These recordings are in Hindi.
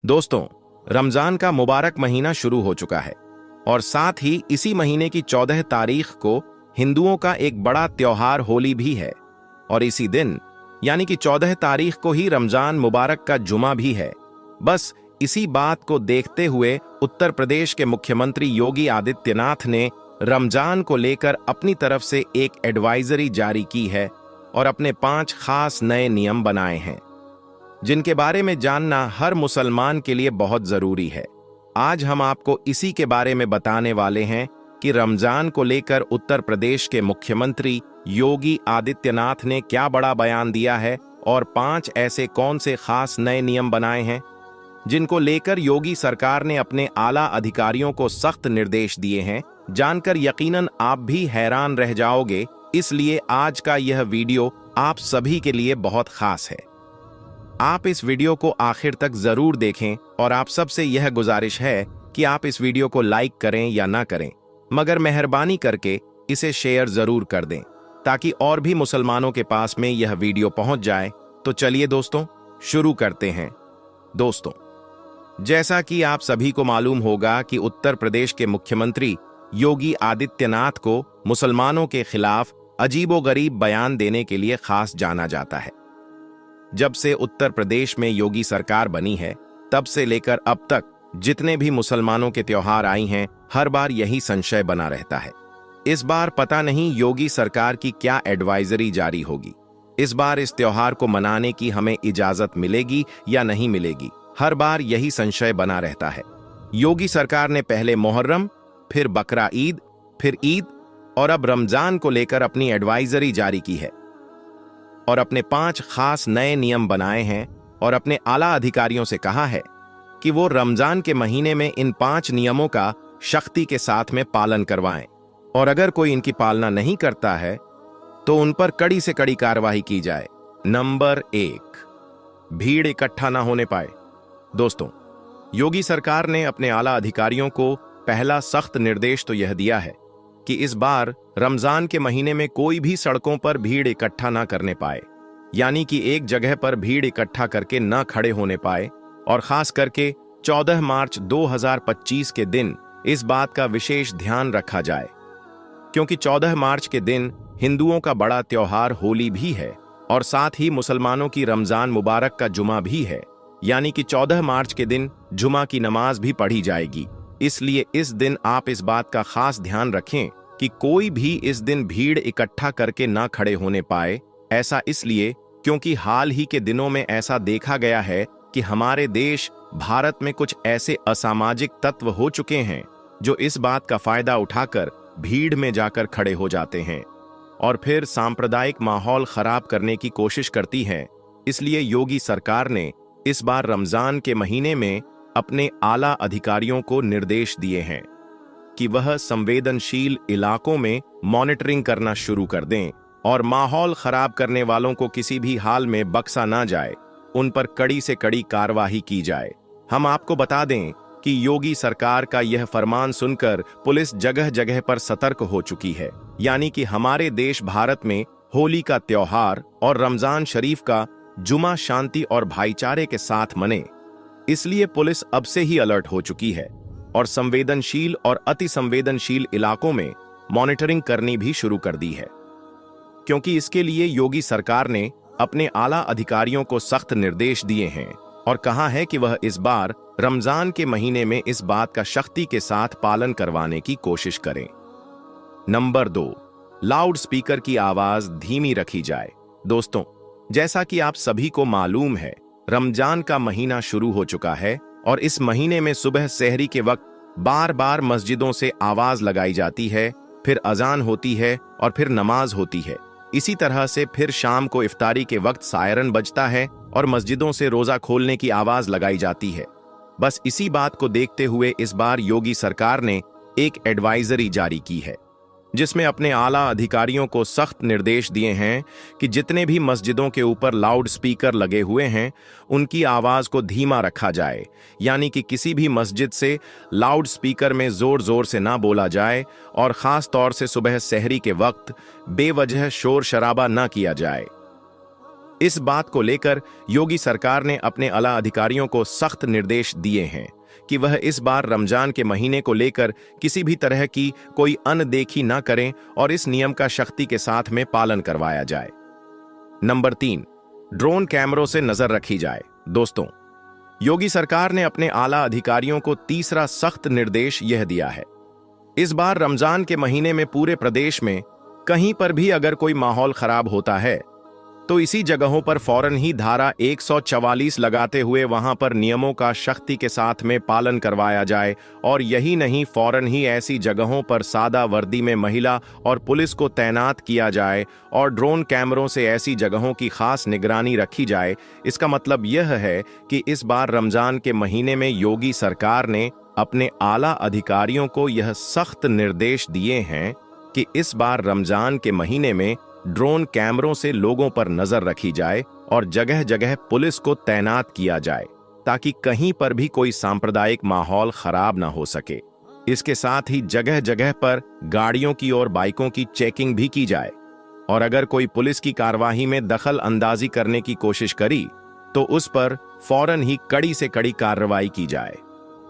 दोस्तों, रमजान का मुबारक महीना शुरू हो चुका है और साथ ही इसी महीने की 14 तारीख को हिंदुओं का एक बड़ा त्योहार होली भी है और इसी दिन यानी कि 14 तारीख को ही रमजान मुबारक का जुमा भी है। बस इसी बात को देखते हुए उत्तर प्रदेश के मुख्यमंत्री योगी आदित्यनाथ ने रमजान को लेकर अपनी तरफ से एक एडवाइजरी जारी की है और अपने 5 खास नए नियम बनाए हैं जिनके बारे में जानना हर मुसलमान के लिए बहुत जरूरी है। आज हम आपको इसी के बारे में बताने वाले हैं कि रमजान को लेकर उत्तर प्रदेश के मुख्यमंत्री योगी आदित्यनाथ ने क्या बड़ा बयान दिया है और 5 ऐसे कौन से खास नए नियम बनाए हैं जिनको लेकर योगी सरकार ने अपने आला अधिकारियों को सख्त निर्देश दिए हैं। जानकर यकीनन आप भी हैरान रह जाओगे, इसलिए आज का यह वीडियो आप सभी के लिए बहुत खास है। आप इस वीडियो को आखिर तक जरूर देखें और आप सबसे यह गुजारिश है कि आप इस वीडियो को लाइक करें या ना करें, मगर मेहरबानी करके इसे शेयर जरूर कर दें ताकि और भी मुसलमानों के पास में यह वीडियो पहुंच जाए। तो चलिए दोस्तों, शुरू करते हैं। दोस्तों, जैसा कि आप सभी को मालूम होगा कि उत्तर प्रदेश के मुख्यमंत्री योगी आदित्यनाथ को मुसलमानों के खिलाफ अजीबोगरीब बयान देने के लिए खास जाना जाता है। जब से उत्तर प्रदेश में योगी सरकार बनी है, तब से लेकर अब तक जितने भी मुसलमानों के त्योहार आई हैं, हर बार यही संशय बना रहता है। इस बार पता नहीं योगी सरकार की क्या एडवाइजरी जारी होगी। इस बार इस त्योहार को मनाने की हमें इजाजत मिलेगी या नहीं मिलेगी, हर बार यही संशय बना रहता है। योगी सरकार ने पहले मुहर्रम, फिर बकरा ईद, फिर ईद और अब रमजान को लेकर अपनी एडवाइजरी जारी की है और अपने 5 खास नए नियम बनाए हैं और अपने आला अधिकारियों से कहा है कि वो रमजान के महीने में इन 5 नियमों का सख्ती के साथ में पालन करवाएं और अगर कोई इनकी पालना नहीं करता है तो उन पर कड़ी से कड़ी कार्रवाई की जाए। नंबर 1, भीड़ इकट्ठा ना होने पाए। दोस्तों, योगी सरकार ने अपने आला अधिकारियों को पहला सख्त निर्देश तो यह दिया है कि इस बार रमजान के महीने में कोई भी सड़कों पर भीड़ इकट्ठा ना करने पाए, यानी कि एक जगह पर भीड़ इकट्ठा करके न खड़े होने पाए। और खास करके 14 मार्च 2025 के दिन इस बात का विशेष ध्यान रखा जाए, क्योंकि 14 मार्च के दिन हिंदुओं का बड़ा त्योहार होली भी है और साथ ही मुसलमानों की रमजान मुबारक का जुमा भी है, यानी कि 14 मार्च के दिन जुमा की नमाज भी पढ़ी जाएगी। इसलिए इस दिन आप इस बात का खास ध्यान रखें कि कोई भी इस दिन भीड़ इकट्ठा करके ना खड़े होने पाए। ऐसा इसलिए क्योंकि हाल ही के दिनों में ऐसा देखा गया है कि हमारे देश भारत में कुछ ऐसे असामाजिक तत्व हो चुके हैं जो इस बात का फायदा उठाकर भीड़ में जाकर खड़े हो जाते हैं और फिर सांप्रदायिक माहौल खराब करने की कोशिश करती हैं। इसलिए योगी सरकार ने इस बार रमजान के महीने में अपने आला अधिकारियों को निर्देश दिए हैं कि वह संवेदनशील इलाकों में मॉनिटरिंग करना शुरू कर दें और माहौल खराब करने वालों को किसी भी हाल में बख्शा ना जाए, उन पर कड़ी से कड़ी कार्रवाई की जाए। हम आपको बता दें कि योगी सरकार का यह फरमान सुनकर पुलिस जगह जगह पर सतर्क हो चुकी है, यानी कि हमारे देश भारत में होली का त्योहार और रमजान शरीफ का जुमा शांति और भाईचारे के साथ मने। इसलिए पुलिस अब से ही अलर्ट हो चुकी है और संवेदनशील और अति संवेदनशील इलाकों में मॉनिटरिंग करनी भी शुरू कर दी है, क्योंकि इसके लिए योगी सरकार ने अपने आला अधिकारियों को सख्त निर्देश दिए हैं और कहा है कि वह इस बार रमजान के महीने में इस बात का सख्ती के साथ पालन करवाने की कोशिश करें। नंबर 2, लाउड स्पीकर की आवाज धीमी रखी जाए। दोस्तों, जैसा कि आप सभी को मालूम है, रमजान का महीना शुरू हो चुका है और इस महीने में सुबह सहरी के वक्त बार बार मस्जिदों से आवाज लगाई जाती है, फिर अजान होती है और फिर नमाज होती है। इसी तरह से फिर शाम को इफ्तारी के वक्त सायरन बजता है और मस्जिदों से रोजा खोलने की आवाज लगाई जाती है। बस इसी बात को देखते हुए इस बार योगी सरकार ने एक एडवाइजरी जारी की है जिसमें अपने आला अधिकारियों को सख्त निर्देश दिए हैं कि जितने भी मस्जिदों के ऊपर लाउड स्पीकर लगे हुए हैं उनकी आवाज को धीमा रखा जाए, यानी कि किसी भी मस्जिद से लाउड स्पीकर में जोर जोर से ना बोला जाए और खास तौर से सुबह सहरी के वक्त बेवजह शोर शराबा ना किया जाए। इस बात को लेकर योगी सरकार ने अपने आला अधिकारियों को सख्त निर्देश दिए हैं कि वह इस बार रमजान के महीने को लेकर किसी भी तरह की कोई अनदेखी न करें और इस नियम का सख्ती के साथ में पालन करवाया जाए। नंबर 3, ड्रोन कैमरों से नजर रखी जाए। दोस्तों, योगी सरकार ने अपने आला अधिकारियों को तीसरा सख्त निर्देश यह दिया है। इस बार रमजान के महीने में पूरे प्रदेश में कहीं पर भी अगर कोई माहौल खराब होता है तो इसी जगहों पर फौरन ही धारा 144 लगाते हुए वहां पर नियमों का सख्ती के साथ में पालन करवाया जाए। और यही नहीं, फौरन ही ऐसी जगहों पर सादा वर्दी में महिला और पुलिस को तैनात किया जाए और ड्रोन कैमरों से ऐसी जगहों की खास निगरानी रखी जाए। इसका मतलब यह है कि इस बार रमजान के महीने में योगी सरकार ने अपने आला अधिकारियों को यह सख्त निर्देश दिए हैं कि इस बार रमजान के महीने में ड्रोन कैमरों से लोगों पर नजर रखी जाए और जगह जगह पुलिस को तैनात किया जाए ताकि कहीं पर भी कोई सांप्रदायिक माहौल खराब ना हो सके। इसके साथ ही जगह जगह पर गाड़ियों की और बाइकों की चेकिंग भी की जाए और अगर कोई पुलिस की कार्यवाही में दखल अंदाजी करने की कोशिश करी तो उस पर फौरन ही कड़ी से कड़ी कार्रवाई की जाए।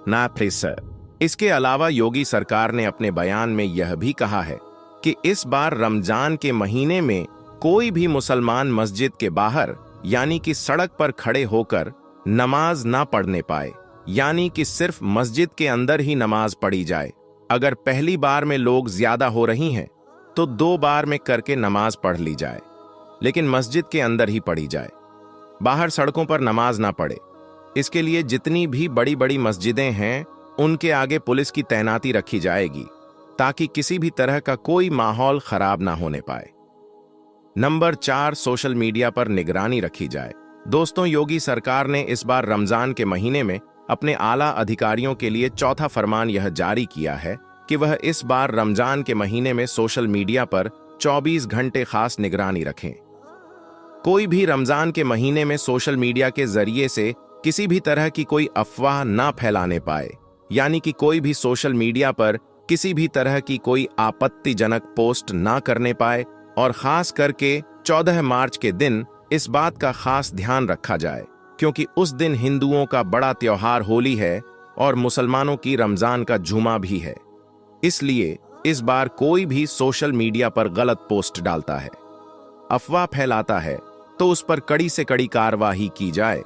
ना प्लीज सर। इसके अलावा योगी सरकार ने अपने बयान में यह भी कहा है कि इस बार रमजान के महीने में कोई भी मुसलमान मस्जिद के बाहर यानी कि सड़क पर खड़े होकर नमाज ना पढ़ने पाए, यानी कि सिर्फ मस्जिद के अंदर ही नमाज पढ़ी जाए। अगर पहली बार में लोग ज्यादा हो रही हैं तो 2 बार में करके नमाज पढ़ ली जाए, लेकिन मस्जिद के अंदर ही पढ़ी जाए, बाहर सड़कों पर नमाज ना पढ़े। इसके लिए जितनी भी बड़ी बड़ी मस्जिदें हैं उनके आगे पुलिस की तैनाती रखी जाएगी ताकि किसी भी तरह का कोई माहौल खराब ना होने पाए। नंबर 4, सोशल मीडिया पर निगरानी रखी जाए। दोस्तों, योगी सरकार ने इस बार रमजान के महीने में अपने आला अधिकारियों के लिए चौथा फरमान यह जारी किया है कि वह इस बार रमजान के महीने में सोशल मीडिया पर 24 घंटे खास निगरानी रखें। कोई भी रमजान के महीने में सोशल मीडिया के जरिए से किसी भी तरह की कोई अफवाह ना फैलाने पाए, यानी कि कोई भी सोशल मीडिया पर किसी भी तरह की कोई आपत्तिजनक पोस्ट ना करने पाए। और खास करके 14 मार्च के दिन इस बात का खास ध्यान रखा जाए क्योंकि उस दिन हिंदुओं का बड़ा त्योहार होली है और मुसलमानों की रमजान का जुमा भी है। इसलिए इस बार कोई भी सोशल मीडिया पर गलत पोस्ट डालता है, अफवाह फैलाता है तो उस पर कड़ी से कड़ी कार्रवाई की जाए।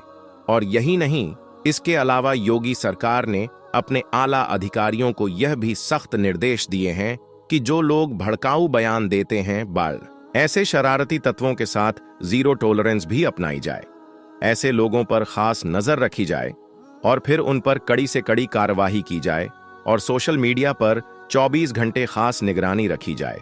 और यही नहीं, इसके अलावा योगी सरकार ने अपने आला अधिकारियों को यह भी सख्त निर्देश दिए हैं कि जो लोग भड़काऊ बयान देते हैं ऐसे शरारती तत्वों के साथ जीरो टॉलरेंस भी अपनाई जाए। ऐसे लोगों पर खास नजर रखी जाए और फिर उन पर कड़ी से कड़ी कार्रवाई की जाए और सोशल मीडिया पर 24 घंटे खास निगरानी रखी जाए।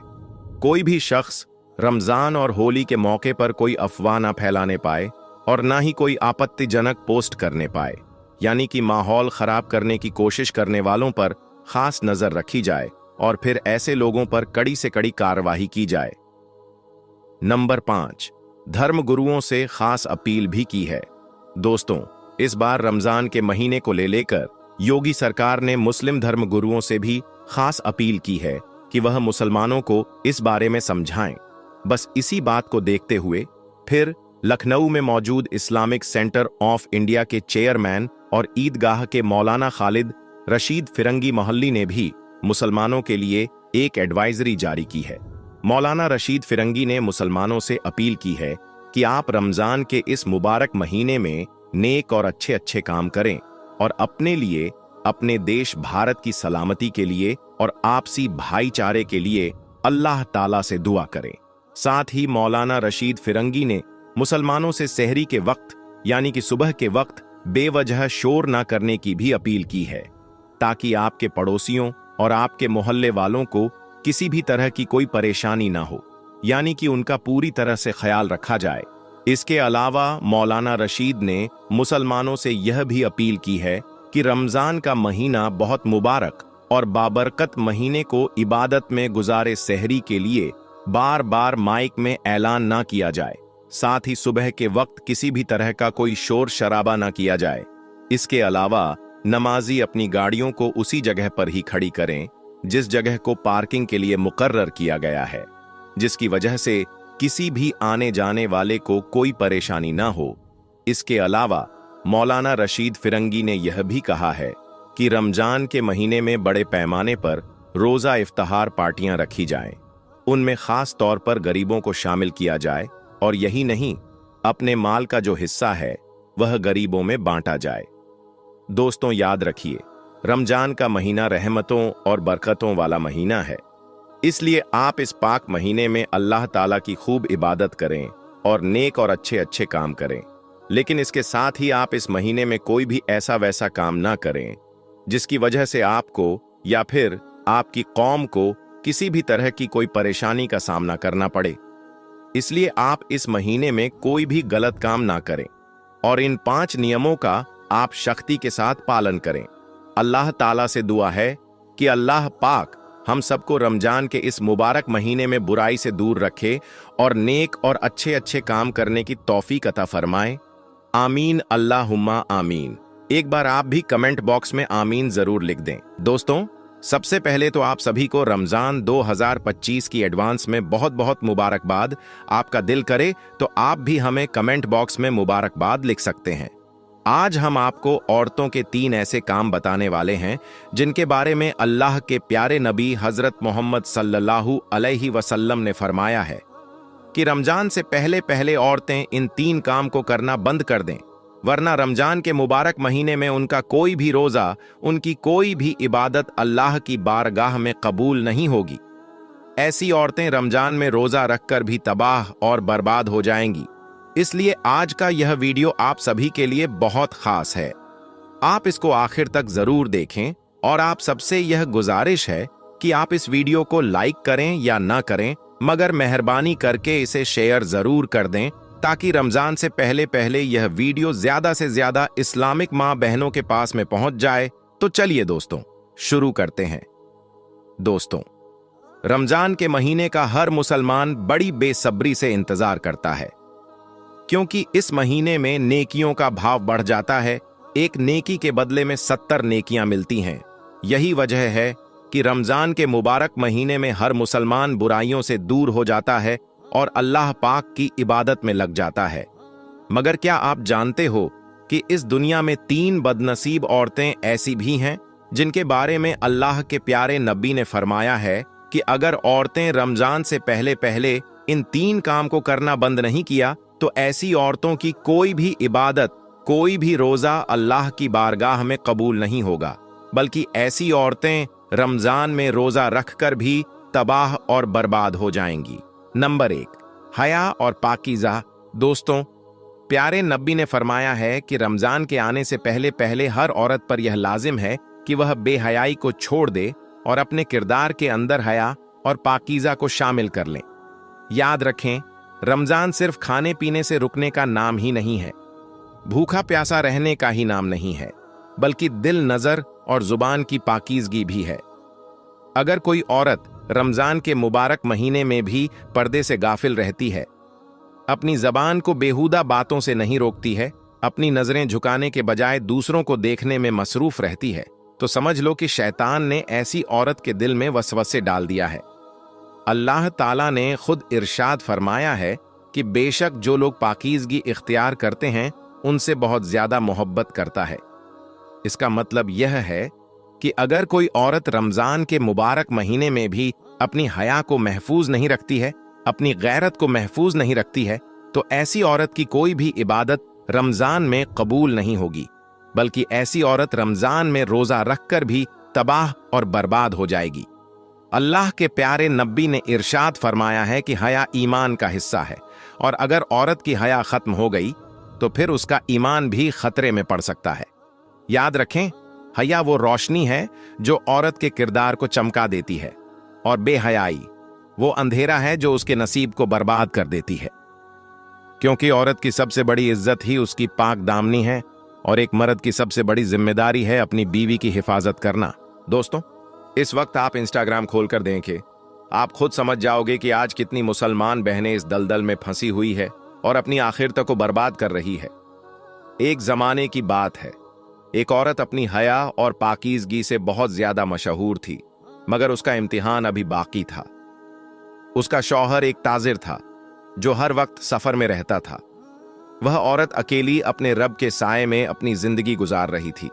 कोई भी शख्स रमजान और होली के मौके पर कोई अफवाह ना फैलाने पाए और ना ही कोई आपत्तिजनक पोस्ट करने पाए, यानी कि माहौल खराब करने की कोशिश करने वालों पर खास नजर रखी जाए और फिर ऐसे लोगों पर कड़ी से कड़ी कार्रवाई की जाए। नंबर 5, धर्म गुरुओं से खास अपील भी की है। दोस्तों, इस बार रमजान के महीने को लेकर योगी सरकार ने मुस्लिम धर्म गुरुओं से भी खास अपील की है कि वह मुसलमानों को इस बारे में समझाएं। बस इसी बात को देखते हुए फिर लखनऊ में मौजूद इस्लामिक सेंटर ऑफ इंडिया के चेयरमैन और ईदगाह के मौलाना खालिद रशीद फिरंगी मोहल्ली ने भी मुसलमानों के लिए एक एडवाइजरी जारी की है। मौलाना रशीद फिरंगी ने मुसलमानों से अपील की है कि आप रमजान के इस मुबारक महीने में नेक और अच्छे अच्छे काम करें और अपने लिए, अपने देश भारत की सलामती के लिए और आपसी भाईचारे के लिए अल्लाह ताला से दुआ करें। साथ ही मौलाना रशीद फिरंगी ने मुसलमानों से सहरी के वक्त यानी कि सुबह के वक्त बेवजह शोर ना करने की भी अपील की है ताकि आपके पड़ोसियों और आपके मोहल्ले वालों को किसी भी तरह की कोई परेशानी ना हो, यानी कि उनका पूरी तरह से ख्याल रखा जाए। इसके अलावा मौलाना रशीद ने मुसलमानों से यह भी अपील की है कि रमजान का महीना बहुत मुबारक और बाबरकत महीने को इबादत में गुजारे सहरी के लिए बार बार माइक में ऐलान ना किया जाए। साथ ही सुबह के वक्त किसी भी तरह का कोई शोर शराबा ना किया जाए। इसके अलावा नमाजी अपनी गाड़ियों को उसी जगह पर ही खड़ी करें जिस जगह को पार्किंग के लिए मुकर्रर किया गया है, जिसकी वजह से किसी भी आने जाने वाले को कोई परेशानी ना हो। इसके अलावा मौलाना रशीद फिरंगी ने यह भी कहा है कि रमजान के महीने में बड़े पैमाने पर रोजा इफ्तार पार्टियां रखी जाएं। उनमें खास तौर पर गरीबों को शामिल किया जाए और यही नहीं, अपने माल का जो हिस्सा है वह गरीबों में बांटा जाए। दोस्तों, याद रखिए, रमजान का महीना रहमतों और बरकतों वाला महीना है। इसलिए आप इस पाक महीने में अल्लाह ताला की खूब इबादत करें और नेक और अच्छे अच्छे काम करें। लेकिन इसके साथ ही आप इस महीने में कोई भी ऐसा वैसा काम ना करें जिसकी वजह से आपको या फिर आपकी कौम को किसी भी तरह की कोई परेशानी का सामना करना पड़े। इसलिए आप इस महीने में कोई भी गलत काम ना करें और इन 5 नियमों का आप सख्ती के साथ पालन करें। अल्लाह ताला से दुआ है कि अल्लाह पाक हम सबको रमजान के इस मुबारक महीने में बुराई से दूर रखे और नेक और अच्छे अच्छे काम करने की तौफीक अता फरमाए। आमीन, अल्लाहुम्मा आमीन। एक बार आप भी कमेंट बॉक्स में आमीन जरूर लिख दें। दोस्तों, सबसे पहले तो आप सभी को रमजान 2025 की एडवांस में बहुत बहुत मुबारकबाद। आपका दिल करे तो आप भी हमें कमेंट बॉक्स में मुबारकबाद लिख सकते हैं। आज हम आपको औरतों के 3 ऐसे काम बताने वाले हैं जिनके बारे में अल्लाह के प्यारे नबी हजरत मोहम्मद सल्लल्लाहु अलैहि वसल्लम ने फरमाया है कि रमजान से पहले पहले औरतें इन 3 काम को करना बंद कर दें, वरना रमजान के मुबारक महीने में उनका कोई भी रोजा, उनकी कोई भी इबादत अल्लाह की बारगाह में कबूल नहीं होगी। ऐसी औरतें रमजान में रोजा रखकर भी तबाह और बर्बाद हो जाएंगी। इसलिए आज का यह वीडियो आप सभी के लिए बहुत खास है। आप इसको आखिर तक जरूर देखें और आप सबसे यह गुजारिश है कि आप इस वीडियो को लाइक करें या ना करें, मगर मेहरबानी करके इसे शेयर जरूर कर दें ताकि रमजान से पहले पहले यह वीडियो ज्यादा से ज्यादा इस्लामिक माँ बहनों के पास में पहुंच जाए। तो चलिए दोस्तों, शुरू करते हैं। दोस्तों, रमजान के महीने का हर मुसलमान बड़ी बेसब्री से इंतजार करता है, क्योंकि इस महीने में नेकियों का भाव बढ़ जाता है। एक नेकी के बदले में 70 नेकियां मिलती हैं। यही वजह है कि रमजान के मुबारक महीने में हर मुसलमान बुराइयों से दूर हो जाता है और अल्लाह पाक की इबादत में लग जाता है। मगर क्या आप जानते हो कि इस दुनिया में 3 बदनसीब औरतें ऐसी भी हैं जिनके बारे में अल्लाह के प्यारे नबी ने फरमाया है कि अगर औरतें रमजान से पहले पहले इन 3 काम को करना बंद नहीं किया तो ऐसी औरतों की कोई भी इबादत, कोई भी रोजा अल्लाह की बारगाह में कबूल नहीं होगा, बल्कि ऐसी औरतें रमजान में रोजा रखकर भी तबाह और बर्बाद हो जाएंगी। नंबर 1, हया और पाकीज़ा। दोस्तों, प्यारे नबी ने फरमाया है कि रमजान के आने से पहले पहले हर औरत पर यह लाजिम है कि वह बेहयाई को छोड़ दे और अपने किरदार के अंदर हया और पाकीज़ा को शामिल कर लें। याद रखें, रमजान सिर्फ खाने पीने से रुकने का नाम ही नहीं है, भूखा प्यासा रहने का ही नाम नहीं है, बल्कि दिल, नजर और जुबान की पाकीज़गी भी है। अगर कोई औरत रमजान के मुबारक महीने में भी पर्दे से गाफिल रहती है, अपनी जबान को बेहुदा बातों से नहीं रोकती है, अपनी नजरें झुकाने के बजाय दूसरों को देखने में मसरूफ रहती है, तो समझ लो कि शैतान ने ऐसी औरत के दिल में वसवसे डाल दिया है। अल्लाह ताला ने खुद इरशाद फरमाया है कि बेशक जो लोग पाकीज़गी इख्तियार करते हैं उनसे बहुत ज्यादा मोहब्बत करता है। इसका मतलब यह है कि अगर कोई औरत रमजान के मुबारक महीने में भी अपनी हया को महफूज नहीं रखती है, अपनी गैरत को महफूज नहीं रखती है, तो ऐसी औरत की कोई भी इबादत रमजान में कबूल नहीं होगी, बल्कि ऐसी औरत रमजान में रोजा रखकर भी तबाह और बर्बाद हो जाएगी। अल्लाह के प्यारे नबी ने इरशाद फरमाया है कि हया ईमान का हिस्सा है और अगर औरत की हया खत्म हो गई तो फिर उसका ईमान भी खतरे में पड़ सकता है। याद रखें, हया वो रोशनी है जो औरत के किरदार को चमका देती है और बेहयाई वो अंधेरा है जो उसके नसीब को बर्बाद कर देती है। क्योंकि औरत की सबसे बड़ी इज्जत ही उसकी पाक दामनी है और एक मर्द की सबसे बड़ी जिम्मेदारी है अपनी बीवी की हिफाजत करना। दोस्तों, इस वक्त आप इंस्टाग्राम खोलकर देखें, आप खुद समझ जाओगे कि आज कितनी मुसलमान बहनें इस दलदल में फंसी हुई है और अपनी आखिरत को बर्बाद कर रही है। एक जमाने की बात है, एक औरत अपनी हया और पाकीज़गी से बहुत ज्यादा मशहूर थी, मगर उसका इम्तिहान अभी बाकी था। उसका शौहर एक ताजिर था जो हर वक्त सफर में रहता था। वह औरत अकेली अपने रब के साए में अपनी जिंदगी गुजार रही थी।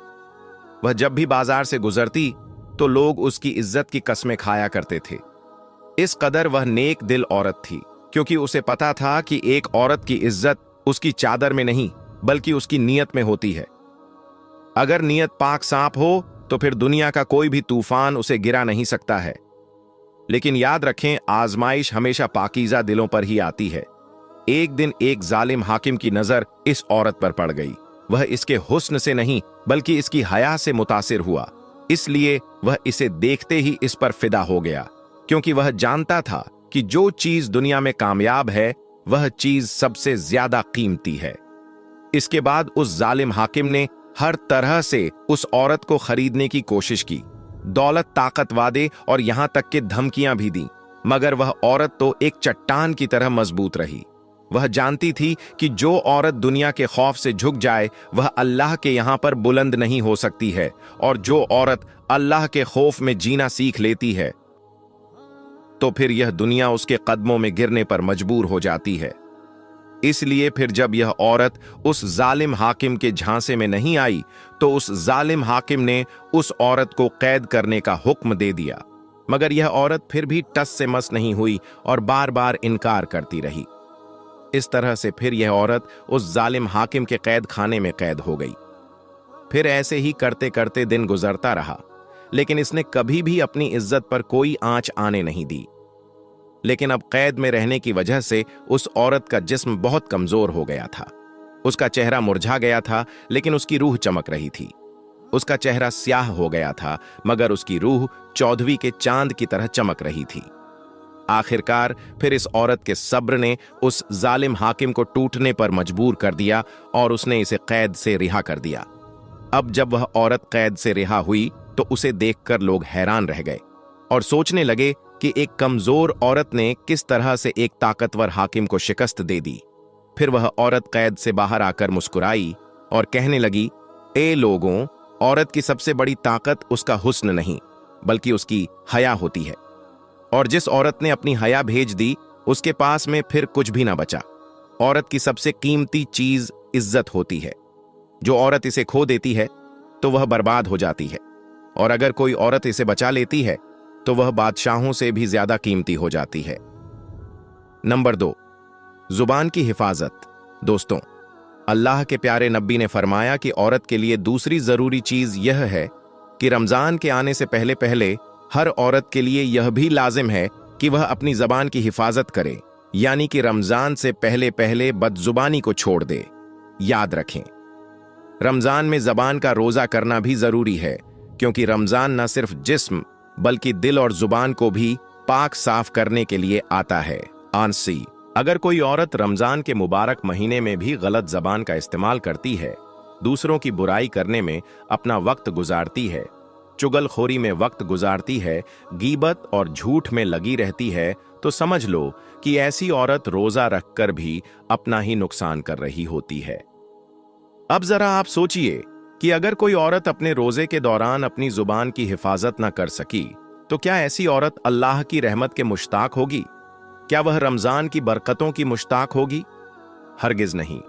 वह जब भी बाजार से गुजरती तो लोग उसकी इज्जत की कस्में खाया करते थे। इस कदर वह नेक दिल औरत थी, क्योंकि उसे पता था कि एक औरत की इज्जत उसकी चादर में नहीं बल्कि उसकी नीयत में होती है। अगर नीयत पाक साफ हो तो फिर दुनिया का कोई भी तूफान उसे गिरा नहीं सकता है। लेकिन याद रखें, आजमाइश हमेशा पाकीज़ा दिलों पर ही आती है। एक दिन एक जालिम हाकिम की नजर इस औरत पर पड़ गई। वह इसके हुस्न से नहीं बल्कि इसकी हया से मुतासिर हुआ, इसलिए वह इसे देखते ही इस पर फिदा हो गया, क्योंकि वह जानता था कि जो चीज दुनिया में कामयाब है वह चीज सबसे ज्यादा कीमती है। इसके बाद उस जालिम हाकिम ने हर तरह से उस औरत को खरीदने की कोशिश की। दौलत, ताकत, वादे और यहां तक कि धमकियां भी दी, मगर वह औरत तो एक चट्टान की तरह मजबूत रही। वह जानती थी कि जो औरत दुनिया के खौफ से झुक जाए वह अल्लाह के यहां पर बुलंद नहीं हो सकती है, और जो औरत अल्लाह के खौफ में जीना सीख लेती है तो फिर यह दुनिया उसके कदमों में गिरने पर मजबूर हो जाती है। इसलिए फिर जब यह औरत उस जालिम हाकिम के झांसे में नहीं आई तो उस जालिम हाकिम ने उस औरत को कैद करने का हुक्म दे दिया, मगर यह औरत फिर भी टस से मस नहीं हुई और बार बार इनकार करती रही। इस तरह से फिर यह औरत उस जालिम हाकिम के कैद खाने में कैद हो गई। फिर ऐसे ही करते करते दिन गुजरता रहा, लेकिन इसने कभी भी अपनी इज्जत पर कोई आंच आने नहीं दी। लेकिन अब कैद में रहने की वजह से उस औरत का जिस्म बहुत कमजोर हो गया था। उसका चेहरा मुरझा गया था, लेकिन उसकी रूह चमक रही थी। उसका चेहरा स्याह हो गया था, मगर उसकी रूह 14वीं के चांद की तरह चमक रही थी। आखिरकार फिर इस औरत के सब्र ने उस जालिम हाकिम को टूटने पर मजबूर कर दिया और उसने इसे कैद से रिहा कर दिया। अब जब वह औरत कैद से रिहा हुई तो उसे देखकर लोग हैरान रह गए और सोचने लगे कि एक कमजोर औरत ने किस तरह से एक ताकतवर हाकिम को शिकस्त दे दी। फिर वह औरत कैद से बाहर आकर मुस्कुराई और कहने लगी, ए लोगों, औरत की सबसे बड़ी ताकत उसका हुस्न नहीं बल्कि उसकी हया होती है, और जिस औरत ने अपनी हया भेज दी उसके पास में फिर कुछ भी ना बचा। औरत की सबसे कीमती चीज इज्जत होती है। जो औरत इसे खो देती है तो वह बर्बाद हो जाती है, और अगर कोई औरत इसे बचा लेती है तो वह बादशाहों से भी ज्यादा कीमती हो जाती है। नंबर 2, जुबान की हिफाजत। दोस्तों, अल्लाह के प्यारे नबी ने फरमाया कि औरत के लिए दूसरी जरूरी चीज यह है कि रमजान के आने से पहले पहले हर औरत के लिए यह भी लाजिम है कि वह अपनी जबान की हिफाजत करे, यानी कि रमजान से पहले पहले बदजुबानी को छोड़ दे। याद रखें, रमजान में जबान का रोजा करना भी जरूरी है, क्योंकि रमजान न सिर्फ जिस्म बल्कि दिल और जुबान को भी पाक साफ करने के लिए आता है। आंसी, अगर कोई औरत रमजान के मुबारक महीने में भी गलत जबान का इस्तेमाल करती है, दूसरों की बुराई करने में अपना वक्त गुजारती है, चुगलखोरी में वक्त गुजारती है, गीबत और झूठ में लगी रहती है, तो समझ लो कि ऐसी औरत रोजा रखकर भी अपना ही नुकसान कर रही होती है। अब जरा आप सोचिए कि अगर कोई औरत अपने रोजे के दौरान अपनी जुबान की हिफाजत न कर सकी तो क्या ऐसी औरत अल्लाह की रहमत के मुश्ताक होगी? क्या वह रमजान की बरकतों की मुश्ताक होगी? हरगिज नहीं,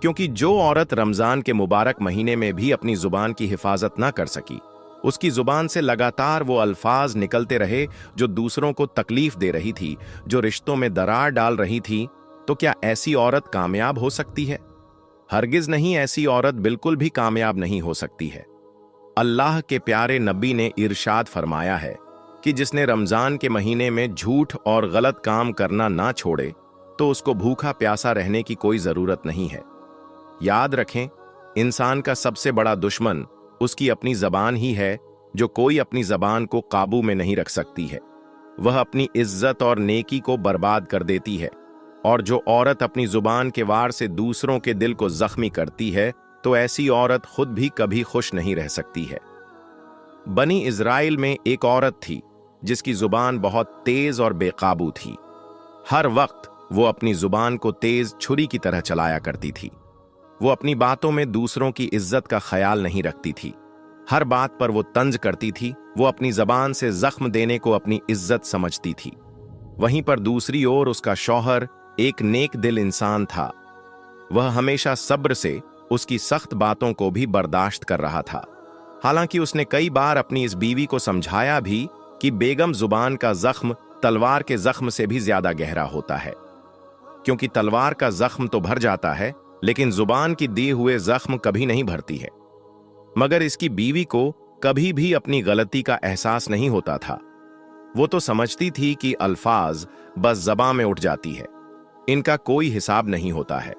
क्योंकि जो औरत रमजान के मुबारक महीने में भी अपनी जुबान की हिफाजत न कर सकी, उसकी जुबान से लगातार वो अल्फाज निकलते रहे जो दूसरों को तकलीफ दे रही थी, जो रिश्तों में दरार डाल रही थी, तो क्या ऐसी औरत कामयाब हो सकती है? हरगिज नहीं, ऐसी औरत बिल्कुल भी कामयाब नहीं हो सकती है। अल्लाह के प्यारे नबी ने इरशाद फरमाया है कि जिसने रमजान के महीने में झूठ और गलत काम करना ना छोड़े तो उसको भूखा प्यासा रहने की कोई जरूरत नहीं है। याद रखें, इंसान का सबसे बड़ा दुश्मन उसकी अपनी जबान ही है, जो कोई अपनी जबान को काबू में नहीं रख सकती है। वह अपनी इज्जत और नेकी को बर्बाद कर देती है, और जो औरत अपनी जुबान के वार से दूसरों के दिल को जख्मी करती है तो ऐसी औरत खुद भी कभी खुश नहीं रह सकती है। बनी इज़राइल में एक औरत थी जिसकी जुबान बहुत तेज और बेकाबू थी। हर वक्त वो अपनी जुबान को तेज छुरी की तरह चलाया करती थी। वो अपनी बातों में दूसरों की इज्जत का ख्याल नहीं रखती थी। हर बात पर वो तंज करती थी। वो अपनी जबान से जख्म देने को अपनी इज्जत समझती थी। वहीं पर दूसरी ओर उसका शौहर एक नेक दिल इंसान था। वह हमेशा सब्र से उसकी सख्त बातों को भी बर्दाश्त कर रहा था। हालांकि उसने कई बार अपनी इस बीवी को समझाया भी कि बेगम जुबान का जख्म तलवार के जख्म से भी ज्यादा गहरा होता है, क्योंकि तलवार का जख्म तो भर जाता है लेकिन जुबान की दिए हुए जख्म कभी नहीं भरती है। मगर इसकी बीवी को कभी भी अपनी गलती का एहसास नहीं होता था। वो तो समझती थी कि अल्फाज बस ज़बां में उठ जाती है, इनका कोई हिसाब नहीं होता है।